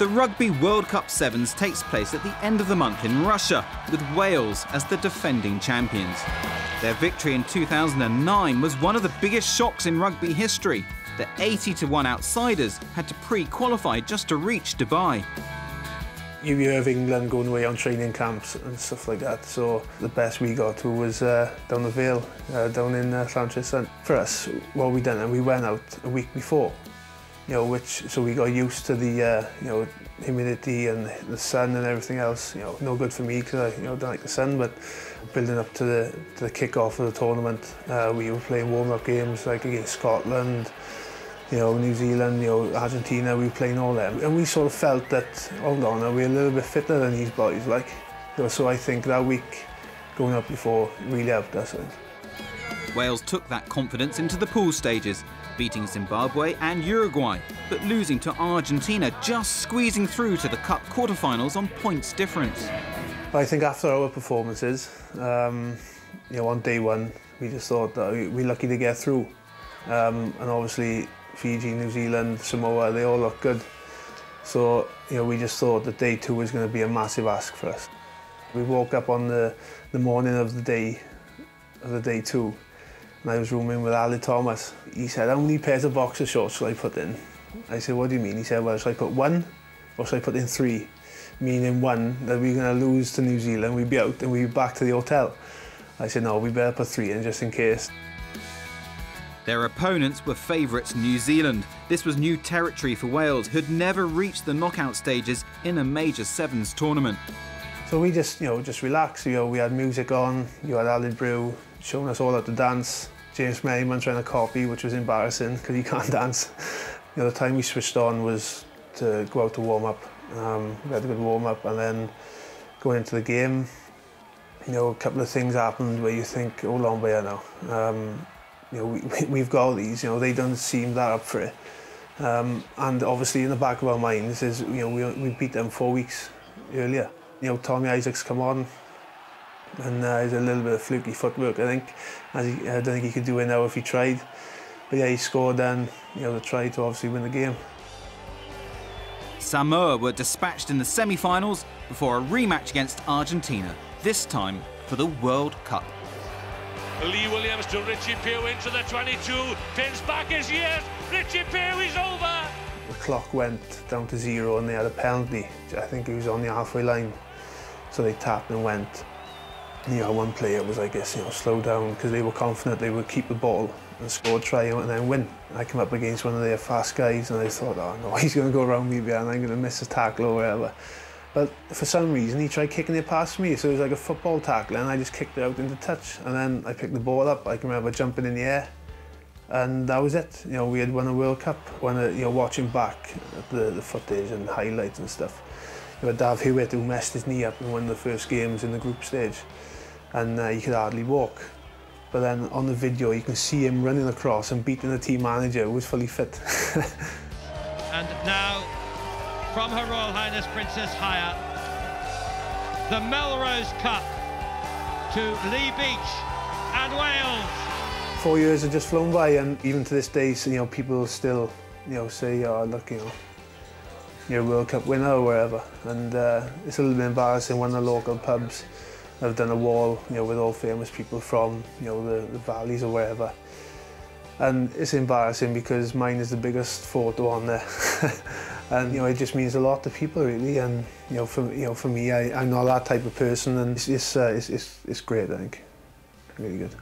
The Rugby World Cup Sevens takes place at the end of the month in Russia, with Wales as the defending champions. Their victory in 2009 was one of the biggest shocks in rugby history. The 80-1 outsiders had to pre-qualify just to reach Dubai. You hear of England going away on training camps and stuff like that, so the best we got to was down the Vale, down in Llantrison. For us, what we done, and we went out a week before, so we got used to the humidity and the sun and everything else. No good for me because I don't like the sun, but building up to the kick-off of the tournament, we were playing warm-up games like against Scotland, New Zealand, Argentina. We were playing all them, and we sort of felt that, hold on, we're a little bit fitter than these boys, so I think that week going up before really helped us. Wales took that confidence into the pool stages, beating Zimbabwe and Uruguay, but losing to Argentina, just squeezing through to the Cup quarterfinals on points difference. I think after our performances, on day one, we just thought that we're lucky to get through. And obviously, Fiji, New Zealand, Samoa, they all look good. So, we just thought that day two was going to be a massive ask for us. We woke up on the morning of the day two, and I was rooming with Ali Thomas. He said, how many pairs of boxer shorts shall I put in? I said, what do you mean? He said, well, shall I put one or shall I put in three? Meaning one, that we're going to lose to New Zealand, we'd be out and we'd be back to the hotel. I said, no, we better put three in just in case. Their opponents were favourites New Zealand. This was new territory for Wales, who'd never reached the knockout stages in a major sevens tournament. So we just relaxed. We had music on. You had Aled Brew showing us all how to dance. James Merriman trying to copy, which was embarrassing because he can't dance. The time we switched on was to go out to warm up. We had a good warm up, and then going into the game, a couple of things happened where you think, hold on, by now. We've got all these. They don't seem that up for it. And obviously, in the back of our minds is, we beat them 4 weeks earlier. Tommy Isaacs come on, and he's a little bit of fluky footwork, I think. I don't think he could do it now if he tried. But yeah, he scored then, the try to obviously win the game. Samoa were dispatched in the semi-finals before a rematch against Argentina, this time for the World Cup. Lee Williams to Richie Pugh into the 22, pins back his ears, Richie Pugh is over! The clock went down to 0 and they had a penalty. I think he was on the halfway line. So they tapped and went. One player was, I guess, slow down because they were confident they would keep the ball and score a try and then win. I came up against one of their fast guys and I thought, oh no, he's going to go around me behind, I'm going to miss a tackle or whatever. But for some reason, he tried kicking it past me, so it was like a football tackle, and I just kicked it out into touch. And then I picked the ball up. I can remember jumping in the air, and that was it. We had won a World Cup. When watching back at the footage and highlights and stuff, you had Dav Hewitt who messed his knee up in one of the first games in the group stage, and he could hardly walk. But then on the video, you can see him running across and beating the team manager who was fully fit. And now, from Her Royal Highness Princess Haya, the Melrose Cup to Lee Beach and Wales. 4 years have just flown by, and even to this day, people still, say, oh, look, you're a World Cup winner or wherever. And it's a little bit embarrassing when the local pubs have done a wall, with all famous people from, the valleys or wherever. And it's embarrassing because mine is the biggest photo on there. And it just means a lot to people, really. And for me, I'm not that type of person, and it's great, I think, really good.